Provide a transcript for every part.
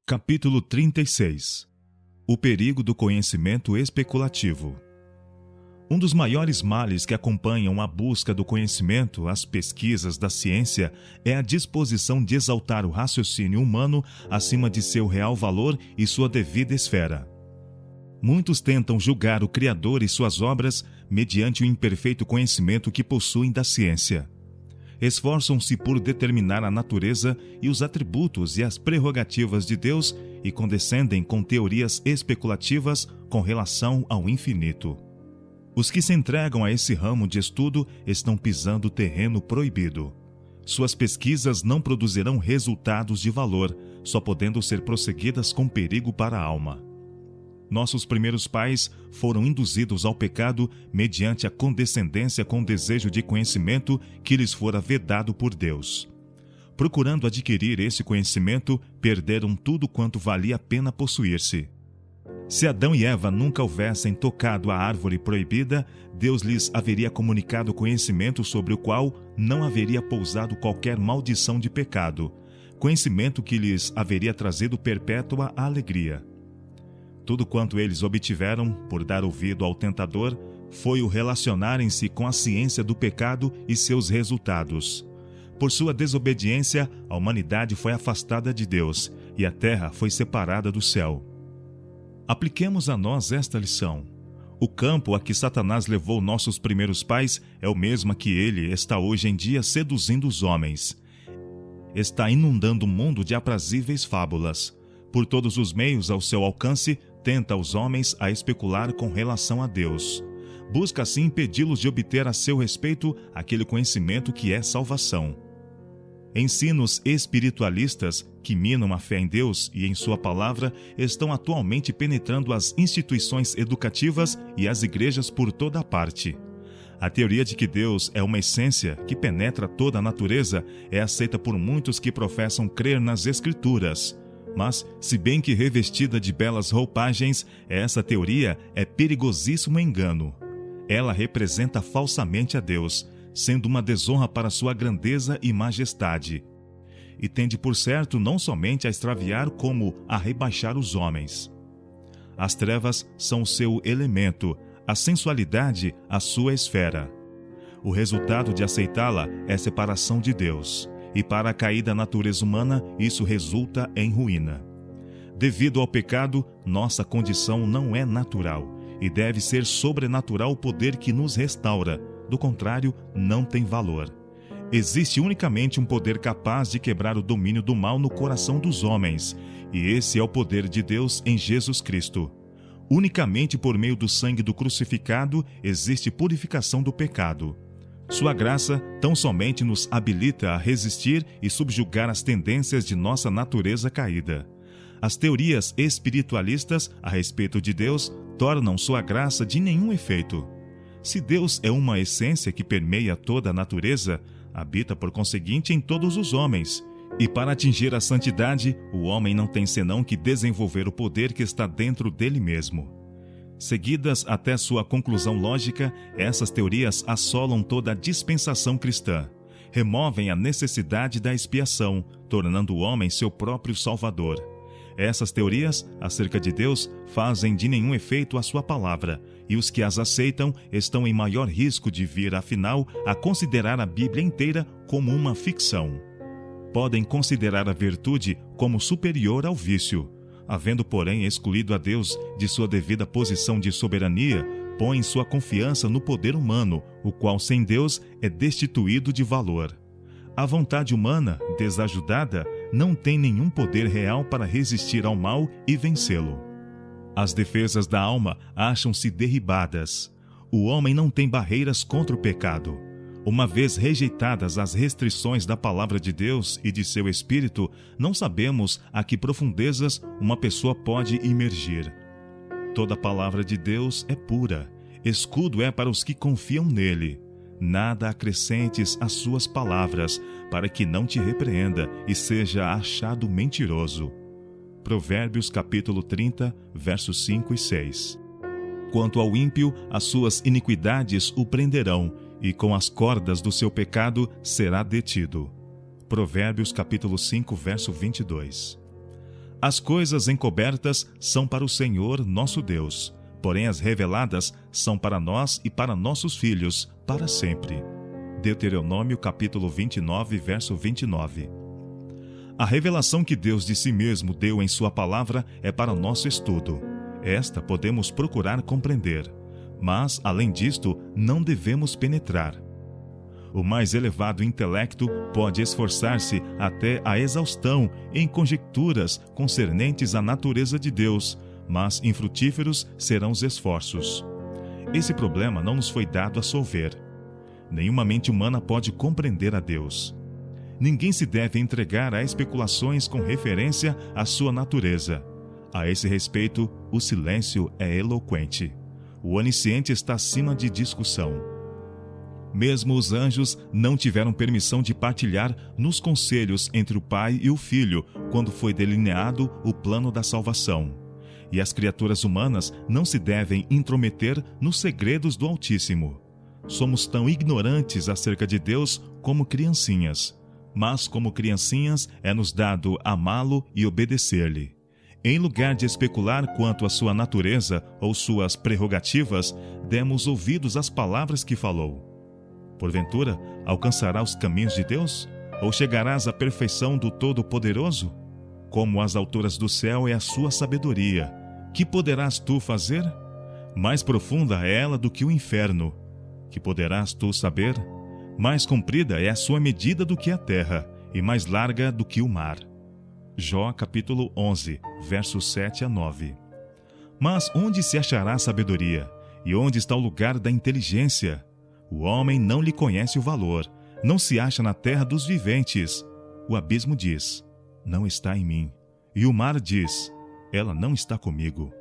Capítulo 36. O perigo do conhecimento especulativo. Um dos maiores males que acompanham a busca do conhecimento, as pesquisas da ciência, é a disposição de exaltar o raciocínio humano acima de seu real valor e sua devida esfera. Muitos tentam julgar o Criador e suas obras mediante o imperfeito conhecimento que possuem da ciência. Esforçam-se por determinar a natureza e os atributos e as prerrogativas de Deus e condescendem com teorias especulativas com relação ao infinito. Os que se entregam a esse ramo de estudo estão pisando terreno proibido. Suas pesquisas não produzirão resultados de valor, só podendo ser prosseguidas com perigo para a alma. Nossos primeiros pais foram induzidos ao pecado mediante a condescendência com o desejo de conhecimento que lhes fora vedado por Deus. Procurando adquirir esse conhecimento, perderam tudo quanto valia a pena possuir-se. Se Adão e Eva nunca houvessem tocado a árvore proibida, Deus lhes haveria comunicado conhecimento sobre o qual não haveria pousado qualquer maldição de pecado, conhecimento que lhes haveria trazido perpétua alegria. Tudo quanto eles obtiveram, por dar ouvido ao tentador, foi o relacionarem-se com a ciência do pecado e seus resultados. Por sua desobediência, a humanidade foi afastada de Deus, e a terra foi separada do céu. Apliquemos a nós esta lição. O campo a que Satanás levou nossos primeiros pais é o mesmo a que ele está hoje em dia seduzindo os homens. Está inundando o mundo de aprazíveis fábulas. Por todos os meios ao seu alcance, tenta os homens a especular com relação a Deus. Busca assim impedi-los de obter a seu respeito aquele conhecimento que é salvação. Ensinos espiritualistas que minam a fé em Deus e em sua palavra estão atualmente penetrando as instituições educativas e as igrejas por toda a parte. A teoria de que Deus é uma essência que penetra toda a natureza é aceita por muitos que professam crer nas Escrituras. Mas, se bem que revestida de belas roupagens, essa teoria é perigosíssimo engano. Ela representa falsamente a Deus, sendo uma desonra para sua grandeza e majestade. E tende por certo não somente a extraviar como a rebaixar os homens. As trevas são o seu elemento, a sensualidade a sua esfera. O resultado de aceitá-la é separação de Deus. E para a caída da natureza humana, isso resulta em ruína. Devido ao pecado, nossa condição não é natural, e deve ser sobrenatural o poder que nos restaura. Do contrário, não tem valor. Existe unicamente um poder capaz de quebrar o domínio do mal no coração dos homens, e esse é o poder de Deus em Jesus Cristo. Unicamente por meio do sangue do crucificado existe purificação do pecado. Sua graça tão somente nos habilita a resistir e subjugar as tendências de nossa natureza caída. As teorias espiritualistas a respeito de Deus tornam sua graça de nenhum efeito. Se Deus é uma essência que permeia toda a natureza, habita por conseguinte em todos os homens. E para atingir a santidade, o homem não tem senão que desenvolver o poder que está dentro dele mesmo. Seguidas até sua conclusão lógica, essas teorias assolam toda a dispensação cristã. Removem a necessidade da expiação, tornando o homem seu próprio salvador. Essas teorias, acerca de Deus, fazem de nenhum efeito a sua palavra, e os que as aceitam estão em maior risco de vir, afinal, a considerar a Bíblia inteira como uma ficção. Podem considerar a virtude como superior ao vício. Havendo, porém, excluído a Deus de sua devida posição de soberania, põe sua confiança no poder humano, o qual sem Deus é destituído de valor. A vontade humana, desajudada, não tem nenhum poder real para resistir ao mal e vencê-lo. As defesas da alma acham-se derribadas. O homem não tem barreiras contra o pecado. Uma vez rejeitadas as restrições da palavra de Deus e de seu Espírito, não sabemos a que profundezas uma pessoa pode imergir. Toda a palavra de Deus é pura, escudo é para os que confiam nele. Nada acrescentes às suas palavras, para que não te repreenda e seja achado mentiroso. Provérbios capítulo 30, versos 5 e 6. Quanto ao ímpio, as suas iniquidades o prenderão, e com as cordas do seu pecado será detido. Provérbios capítulo 5, verso 22. As coisas encobertas são para o Senhor nosso Deus, porém as reveladas são para nós e para nossos filhos, para sempre. Deuteronômio capítulo 29, verso 29. A revelação que Deus de si mesmo deu em sua palavra é para nosso estudo. Esta podemos procurar compreender, mas, além disto, não devemos penetrar. O mais elevado intelecto pode esforçar-se até a exaustão em conjecturas concernentes à natureza de Deus, mas infrutíferos serão os esforços. Esse problema não nos foi dado a solver. Nenhuma mente humana pode compreender a Deus. Ninguém se deve entregar a especulações com referência à sua natureza. A esse respeito, o silêncio é eloquente. O onisciente está acima de discussão. Mesmo os anjos não tiveram permissão de partilhar nos conselhos entre o Pai e o Filho, quando foi delineado o plano da salvação. E as criaturas humanas não se devem intrometer nos segredos do Altíssimo. Somos tão ignorantes acerca de Deus como criancinhas. Mas, como criancinhas, é-nos dado amá-lo e obedecer-lhe. Em lugar de especular quanto à sua natureza ou suas prerrogativas, demos ouvidos às palavras que falou. Porventura, alcançarás os caminhos de Deus? Ou chegarás à perfeição do Todo-Poderoso? Como as alturas do céu é a sua sabedoria, que poderás tu fazer? Mais profunda é ela do que o inferno. Que poderás tu saber? Mais comprida é a sua medida do que a terra, e mais larga do que o mar. Jó capítulo 11, versos 7 a 9. Mas onde se achará sabedoria? E onde está o lugar da inteligência? O homem não lhe conhece o valor, não se acha na terra dos viventes. O abismo diz, não está em mim. E o mar diz, ela não está comigo.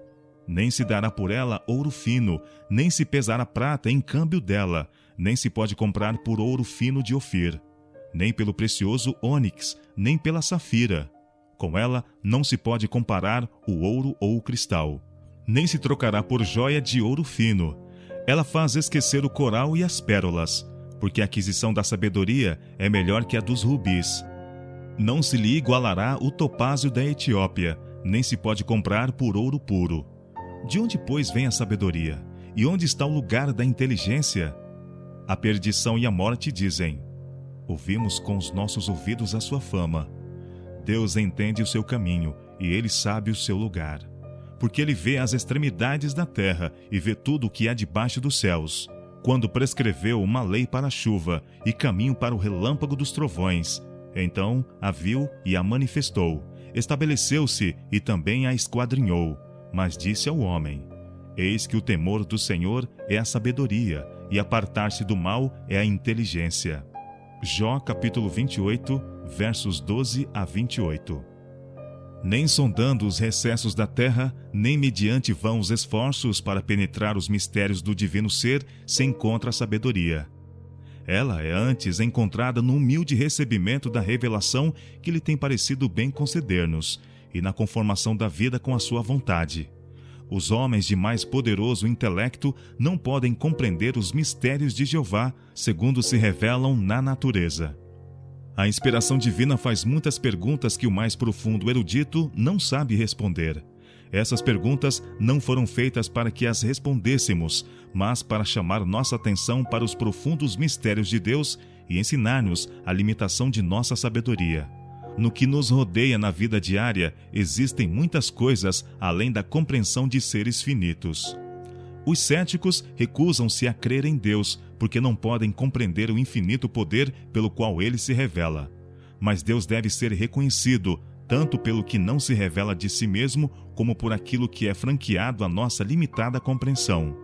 Nem se dará por ela ouro fino, nem se pesará prata em câmbio dela, nem se pode comprar por ouro fino de Ofir, nem pelo precioso ônix, nem pela safira. Com ela não se pode comparar o ouro ou o cristal, nem se trocará por joia de ouro fino. Ela faz esquecer o coral e as pérolas, porque a aquisição da sabedoria é melhor que a dos rubis. Não se lhe igualará o topázio da Etiópia, nem se pode comprar por ouro puro. De onde, pois, vem a sabedoria? E onde está o lugar da inteligência? A perdição e a morte dizem, ouvimos com os nossos ouvidos a sua fama. Deus entende o seu caminho, e ele sabe o seu lugar. Porque ele vê as extremidades da terra, e vê tudo o que há debaixo dos céus. Quando prescreveu uma lei para a chuva, e caminho para o relâmpago dos trovões, então a viu e a manifestou. Estabeleceu-se e também a esquadrinhou. Mas disse ao homem, eis que o temor do Senhor é a sabedoria, e apartar-se do mal é a inteligência. Jó capítulo 28, versos 12 a 28. Nem sondando os recessos da terra, nem mediante vãos esforços para penetrar os mistérios do divino ser, se encontra a sabedoria. Ela é antes encontrada no humilde recebimento da revelação que lhe tem parecido bem conceder-nos, e na conformação da vida com a sua vontade. Os homens de mais poderoso intelecto não podem compreender os mistérios de Jeová, segundo se revelam na natureza. A inspiração divina faz muitas perguntas que o mais profundo erudito não sabe responder. Essas perguntas não foram feitas para que as respondêssemos, mas para chamar nossa atenção para os profundos mistérios de Deus e ensinar-nos a limitação de nossa sabedoria. No que nos rodeia na vida diária, existem muitas coisas além da compreensão de seres finitos. Os céticos recusam-se a crer em Deus, porque não podem compreender o infinito poder pelo qual ele se revela. Mas Deus deve ser reconhecido, tanto pelo que não se revela de si mesmo, como por aquilo que é franqueado à nossa limitada compreensão.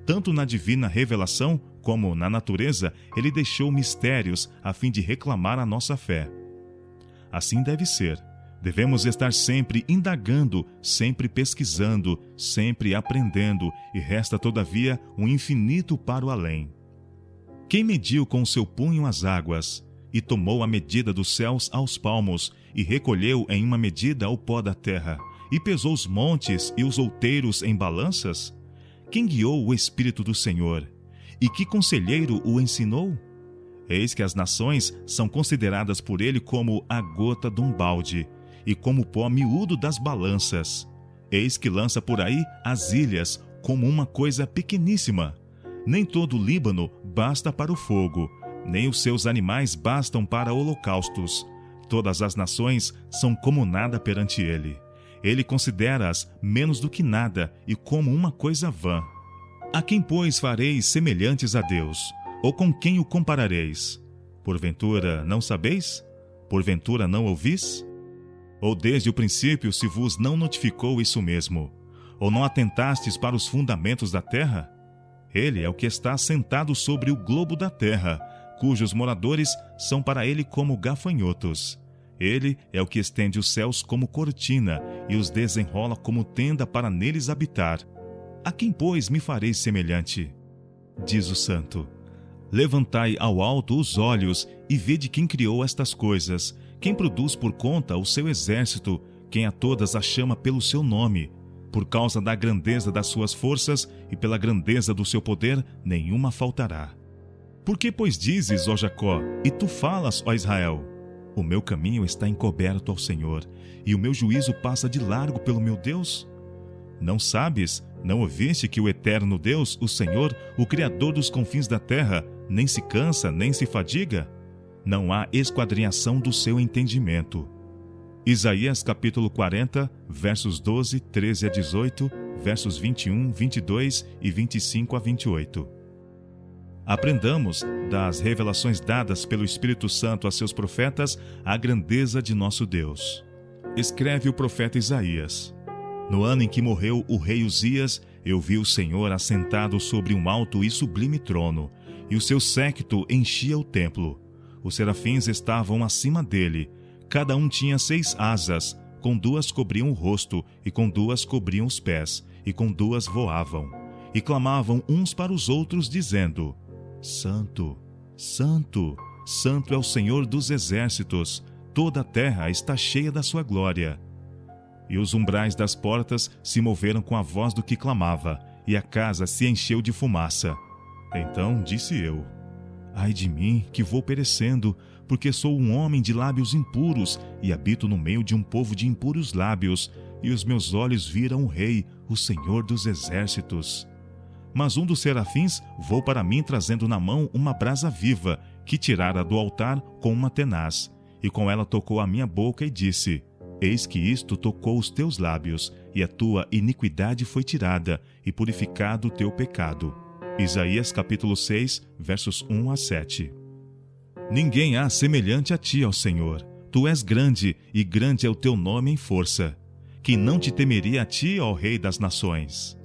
Tanto na divina revelação, como na natureza, ele deixou mistérios a fim de reclamar a nossa fé. Assim deve ser. Devemos estar sempre indagando, sempre pesquisando, sempre aprendendo, e resta, todavia, um infinito para o além. Quem mediu com seu punho as águas, e tomou a medida dos céus aos palmos, e recolheu em uma medida o pó da terra, e pesou os montes e os outeiros em balanças? Quem guiou o Espírito do Senhor? E que conselheiro o ensinou? Eis que as nações são consideradas por ele como a gota de um balde, e como o pó miúdo das balanças. Eis que lança por aí as ilhas como uma coisa pequeníssima. Nem todo o Líbano basta para o fogo, nem os seus animais bastam para holocaustos. Todas as nações são como nada perante ele. Ele considera-as menos do que nada e como uma coisa vã. A quem, pois, fareis semelhantes a Deus? Ou com quem o comparareis? Porventura não sabeis? Porventura não ouvis? Ou desde o princípio se vos não notificou isso mesmo? Ou não atentastes para os fundamentos da terra? Ele é o que está sentado sobre o globo da terra, cujos moradores são para ele como gafanhotos. Ele é o que estende os céus como cortina e os desenrola como tenda para neles habitar. A quem, pois, me fareis semelhante? Diz o Santo. Levantai ao alto os olhos e vede quem criou estas coisas, quem produz por conta o seu exército, quem a todas as chama pelo seu nome. Por causa da grandeza das suas forças e pela grandeza do seu poder, nenhuma faltará. Por que, pois, dizes, ó Jacó, e tu falas, ó Israel? O meu caminho está encoberto ao Senhor, e o meu juízo passa de largo pelo meu Deus? Não sabes, não ouviste que o eterno Deus, o Senhor, o Criador dos confins da terra, nem se cansa, nem se fadiga? Não há esquadrinhação do seu entendimento. Isaías capítulo 40, versos 12, 13 a 18, versos 21, 22 e 25 a 28. Aprendamos, das revelações dadas pelo Espírito Santo a seus profetas, a grandeza de nosso Deus. Escreve o profeta Isaías. No ano em que morreu o rei Uzias, eu vi o Senhor assentado sobre um alto e sublime trono, e o seu séquito enchia o templo. Os serafins estavam acima dele. Cada um tinha 6 asas, com 2 cobriam o rosto, e com 2 cobriam os pés, e com 2 voavam. E clamavam uns para os outros, dizendo: Santo, Santo, Santo é o Senhor dos exércitos, toda a terra está cheia da sua glória. E os umbrais das portas se moveram com a voz do que clamava, e a casa se encheu de fumaça. Então disse eu: Ai de mim, que vou perecendo, porque sou um homem de lábios impuros, e habito no meio de um povo de impuros lábios, e os meus olhos viram o Rei, o Senhor dos exércitos. Mas um dos serafins voou para mim trazendo na mão uma brasa viva, que tirara do altar com uma tenaz, e com ela tocou a minha boca e disse: Eis que isto tocou os teus lábios, e a tua iniquidade foi tirada, e purificado o teu pecado. Isaías capítulo 6, versos 1 a 7. Ninguém há semelhante a ti, ó Senhor. Tu és grande, e grande é o teu nome em força. Quem não te temeria a ti, ó Rei das nações?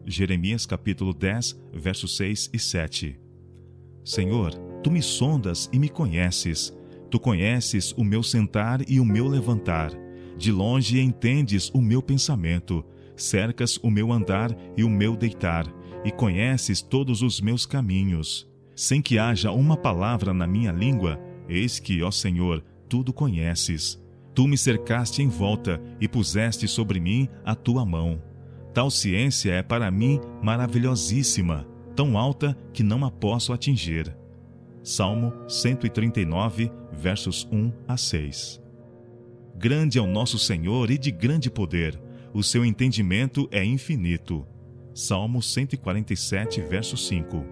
Jeremias capítulo 10, versos 6 e 7. Senhor, tu me sondas e me conheces. Tu conheces o meu sentar e o meu levantar. De longe entendes o meu pensamento. Cercas o meu andar e o meu deitar, e conheces todos os meus caminhos. Sem que haja uma palavra na minha língua, eis que, ó Senhor, tudo conheces. Tu me cercaste em volta e puseste sobre mim a tua mão. Tal ciência é para mim maravilhosíssima, tão alta que não a posso atingir. Salmo 139, versos 1 a 6. Grande é o nosso Senhor e de grande poder. O seu entendimento é infinito. Salmo 147, verso 5.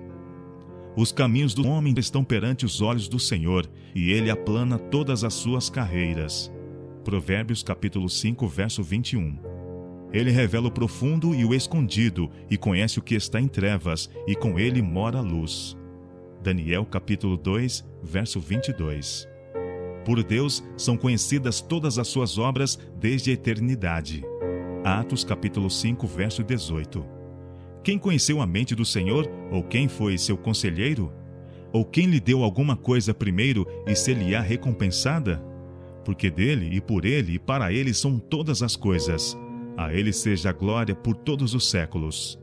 Os caminhos do homem estão perante os olhos do Senhor, e ele aplana todas as suas carreiras. Provérbios capítulo 5, verso 21. Ele revela o profundo e o escondido, e conhece o que está em trevas, e com ele mora a luz. Daniel capítulo 2, verso 22. Por Deus são conhecidas todas as suas obras desde a eternidade. Atos capítulo 5, verso 18. Quem conheceu a mente do Senhor, ou quem foi seu conselheiro? Ou quem lhe deu alguma coisa primeiro e se-lhe-á recompensada? Porque dele, e por ele, e para ele são todas as coisas. A ele seja a glória por todos os séculos.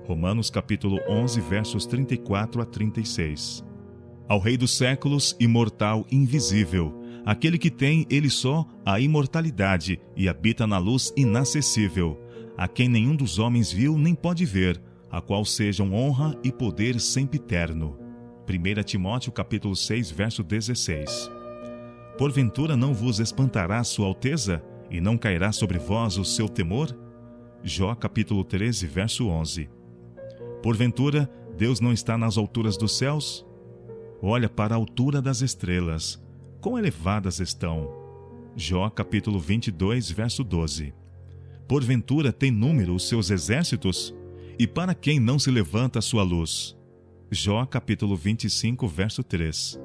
Romanos capítulo 11, versos 34 a 36. Ao Rei dos séculos, imortal, invisível, aquele que tem, ele só, a imortalidade, e habita na luz inacessível, a quem nenhum dos homens viu nem pode ver, a qual sejam honra e poder sempiterno. 1 Timóteo capítulo 6, verso 16. Porventura não vos espantará sua alteza? e não cairá sobre vós o seu temor? Jó capítulo 13, verso 11. Porventura, Deus não está nas alturas dos céus? Olha para a altura das estrelas, quão elevadas estão. Jó capítulo 22, verso 12. Porventura tem número os seus exércitos? E para quem não se levanta a sua luz? Jó capítulo 25, verso 3.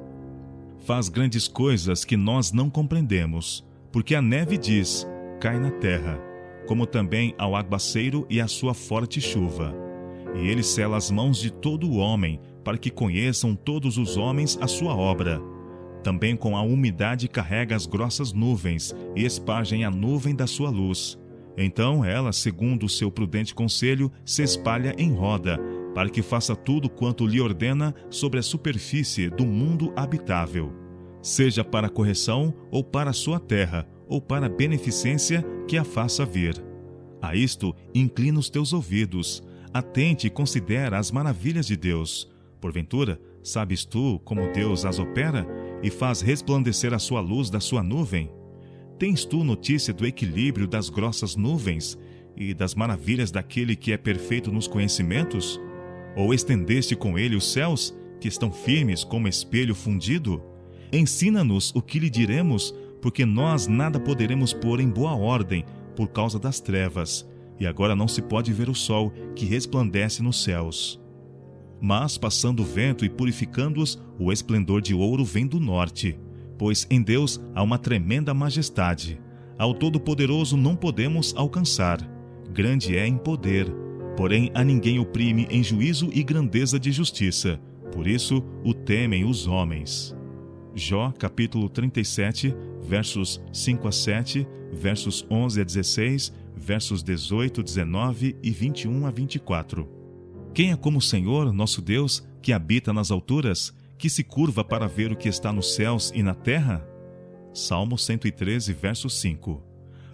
Faz grandes coisas que nós não compreendemos, porque a neve diz, cai na terra, como também ao aguaceiro e à sua forte chuva. E ele sela as mãos de todo o homem, para que conheçam todos os homens a sua obra. Também com a umidade carrega as grossas nuvens, e espargem a nuvem da sua luz. Então ela, segundo o seu prudente conselho, se espalha em roda, para que faça tudo quanto lhe ordena sobre a superfície do mundo habitável, seja para correção, ou para a sua terra, ou para a beneficência que a faça vir. A isto inclina os teus ouvidos, atente e considera as maravilhas de Deus. Porventura, sabes tu como Deus as opera, e faz resplandecer a sua luz da sua nuvem? Tens tu notícia do equilíbrio das grossas nuvens e das maravilhas daquele que é perfeito nos conhecimentos? Ou estendeste com ele os céus, que estão firmes como espelho fundido? Ensina-nos o que lhe diremos, porque nós nada poderemos pôr em boa ordem por causa das trevas, e agora não se pode ver o sol que resplandece nos céus. Mas, passando o vento e purificando-os, o esplendor de ouro vem do norte. Pois em Deus há uma tremenda majestade. Ao Todo-Poderoso não podemos alcançar. Grande é em poder, porém a ninguém oprime em juízo e grandeza de justiça. Por isso o temem os homens. Jó capítulo 37, versos 5 a 7, versos 11 a 16, versos 18, 19 e 21 a 24. Quem é como o Senhor, nosso Deus, que habita nas alturas, que se curva para ver o que está nos céus e na terra? Salmo 113, verso 5.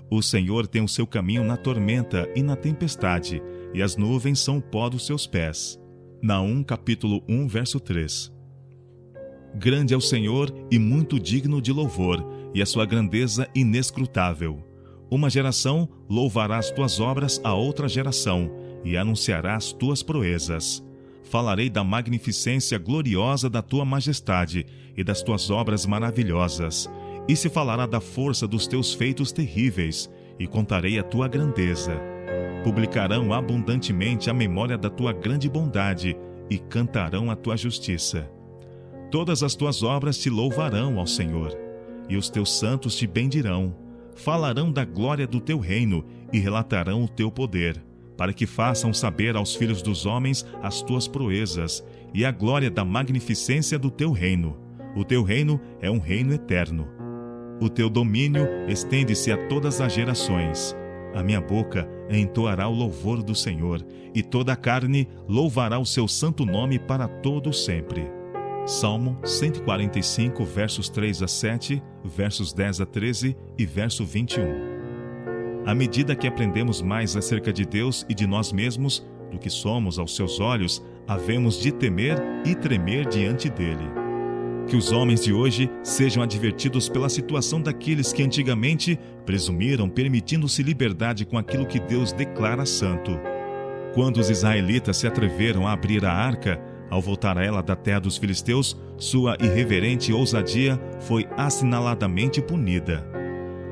O Senhor tem o seu caminho na tormenta e na tempestade, e as nuvens são o pó dos seus pés. Naum capítulo 1, verso 3. Grande é o Senhor e muito digno de louvor, e a sua grandeza inescrutável. Uma geração louvará as tuas obras a outra geração, e anunciará as tuas proezas. Falarei da magnificência gloriosa da tua majestade e das tuas obras maravilhosas. E se falará da força dos teus feitos terríveis, e contarei a tua grandeza. Publicarão abundantemente a memória da tua grande bondade, e cantarão a tua justiça. Todas as tuas obras te louvarão ao Senhor, e os teus santos te bendirão. Falarão da glória do teu reino, e relatarão o teu poder, para que façam saber aos filhos dos homens as tuas proezas, e a glória da magnificência do teu reino. O teu reino é um reino eterno. O teu domínio estende-se a todas as gerações. A minha boca entoará o louvor do Senhor, e toda a carne louvará o seu santo nome para todo sempre. Salmo 145, versos 3 a 7, versos 10 a 13 e verso 21. À medida que aprendemos mais acerca de Deus e de nós mesmos, do que somos aos seus olhos, havemos de temer e tremer diante dele. Que os homens de hoje sejam advertidos pela situação daqueles que antigamente presumiram, permitindo-se liberdade com aquilo que Deus declara santo. Quando os israelitas se atreveram a abrir a arca, ao voltar a ela da terra dos filisteus, sua irreverente ousadia foi assinaladamente punida.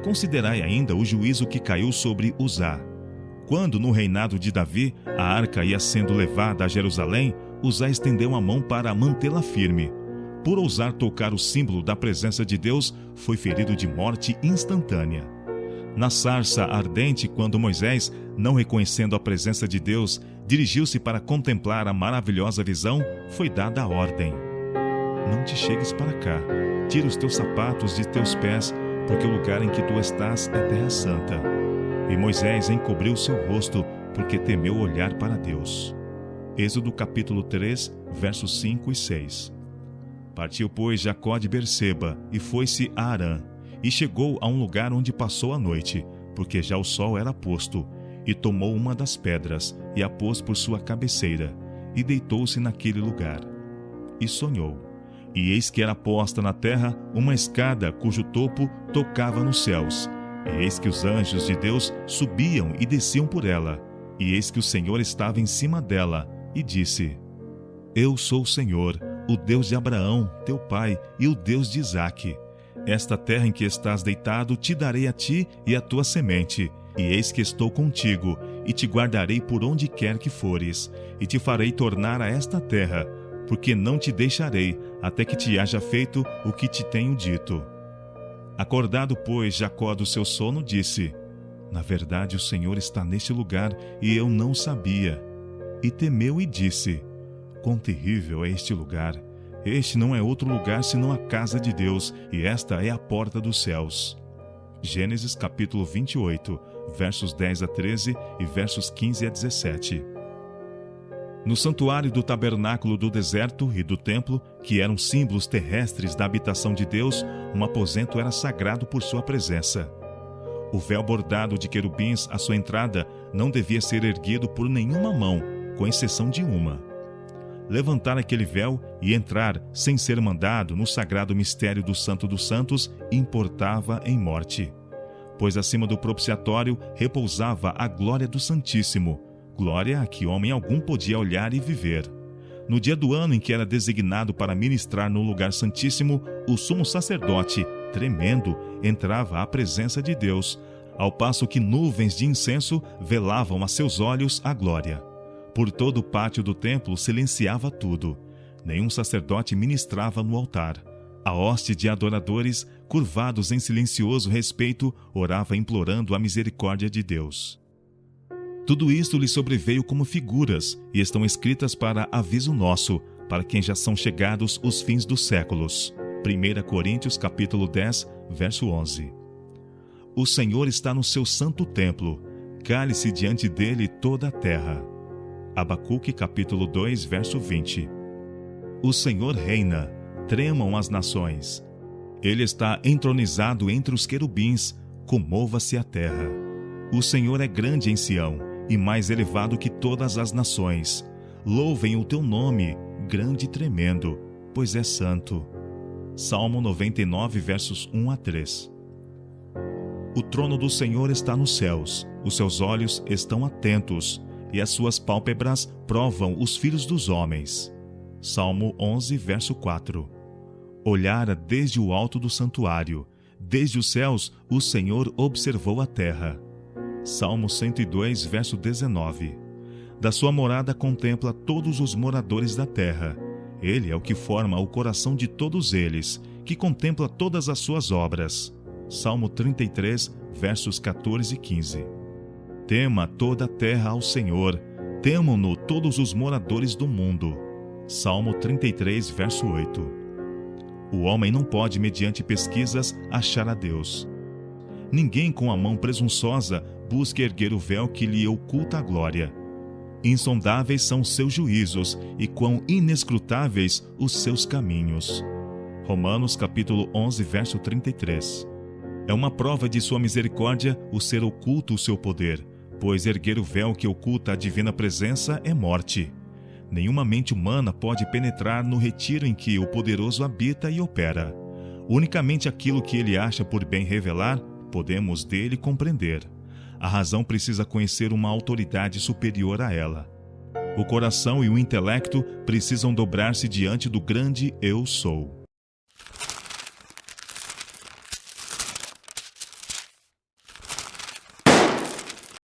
Considerai ainda o juízo que caiu sobre Uzá. Quando, no reinado de Davi, a arca ia sendo levada a Jerusalém, Uzá estendeu a mão para mantê-la firme. Por ousar tocar o símbolo da presença de Deus, foi ferido de morte instantânea. Na sarça ardente, quando Moisés, não reconhecendo a presença de Deus, dirigiu-se para contemplar a maravilhosa visão, foi dada a ordem: não te chegues para cá, tira os teus sapatos de teus pés, porque o lugar em que tu estás é terra santa. E Moisés encobriu seu rosto, porque temeu olhar para Deus. Êxodo capítulo 3, versos 5 e 6. Partiu, pois, Jacó de Berseba, e foi-se a Harã, e chegou a um lugar onde passou a noite, porque já o sol era posto, e tomou uma das pedras, e a pôs por sua cabeceira, e deitou-se naquele lugar. E sonhou. E eis que era posta na terra uma escada cujo topo tocava nos céus, E eis que os anjos de Deus subiam e desciam por ela. E eis que o Senhor estava em cima dela, e disse: Eu sou o Senhor, o Deus de Abraão, teu pai, e o Deus de Isaque. Esta terra em que estás deitado te darei a ti e à tua semente, e eis que estou contigo, e te guardarei por onde quer que fores, e te farei tornar a esta terra, porque não te deixarei, até que te haja feito o que te tenho dito. Acordado, pois, Jacó do seu sono, disse: Na verdade, o Senhor está neste lugar, e eu não sabia. E temeu e disse: Quão terrível é este lugar! Este não é outro lugar senão a casa de Deus, e esta é a porta dos céus. Gênesis capítulo 28, versos 10 a 13 e versos 15 a 17. No santuário do tabernáculo do deserto e do templo, que eram símbolos terrestres da habitação de Deus, um aposento era sagrado por sua presença. O véu bordado de querubins à sua entrada não devia ser erguido por nenhuma mão, com exceção de uma. Levantar aquele véu e entrar sem ser mandado no sagrado mistério do Santo dos Santos importava em morte, pois acima do propiciatório repousava a glória do Santíssimo, glória a que homem algum podia olhar e viver. No dia do ano em que era designado para ministrar no lugar santíssimo, o sumo sacerdote, tremendo, entrava à presença de Deus, ao passo que nuvens de incenso velavam a seus olhos a glória. Por todo o pátio do templo silenciava tudo. Nenhum sacerdote ministrava no altar. A hoste de adoradores, curvados em silencioso respeito, orava implorando a misericórdia de Deus. Tudo isto lhe sobreveio como figuras, e estão escritas para aviso nosso, para quem já são chegados os fins dos séculos. 1 Coríntios capítulo 10, verso 11. O Senhor está no seu santo templo, cale-se diante dele toda a terra. Abacuque capítulo 2, verso 20. O Senhor reina, tremam as nações. Ele está entronizado entre os querubins, comova-se a terra. O Senhor é grande em Sião, e mais elevado que todas as nações. Louvem o teu nome, grande e tremendo, pois é santo. Salmo 99, versos 1 a 3. O trono do Senhor está nos céus, os seus olhos estão atentos, e as suas pálpebras provam os filhos dos homens. Salmo 11, verso 4. Olhara desde o alto do santuário, desde os céus o Senhor observou a terra. Salmo 102, verso 19. Da sua morada contempla todos os moradores da terra. Ele é o que forma o coração de todos eles, que contempla todas as suas obras. Salmo 33, versos 14 e 15. Tema toda a terra ao Senhor, temam-no todos os moradores do mundo. Salmo 33, verso 8. O homem não pode, mediante pesquisas, achar a Deus. Ninguém com a mão presunçosa busca erguer o véu que lhe oculta a glória. Insondáveis são seus juízos, e quão inescrutáveis os seus caminhos. Romanos capítulo 11, verso 33. É uma prova de sua misericórdia o ser oculto o seu poder, pois erguer o véu que oculta a divina presença é morte. Nenhuma mente humana pode penetrar no retiro em que o poderoso habita e opera. Unicamente aquilo que ele acha por bem revelar, podemos dele compreender. A razão precisa conhecer uma autoridade superior a ela. O coração e o intelecto precisam dobrar-se diante do grande Eu Sou.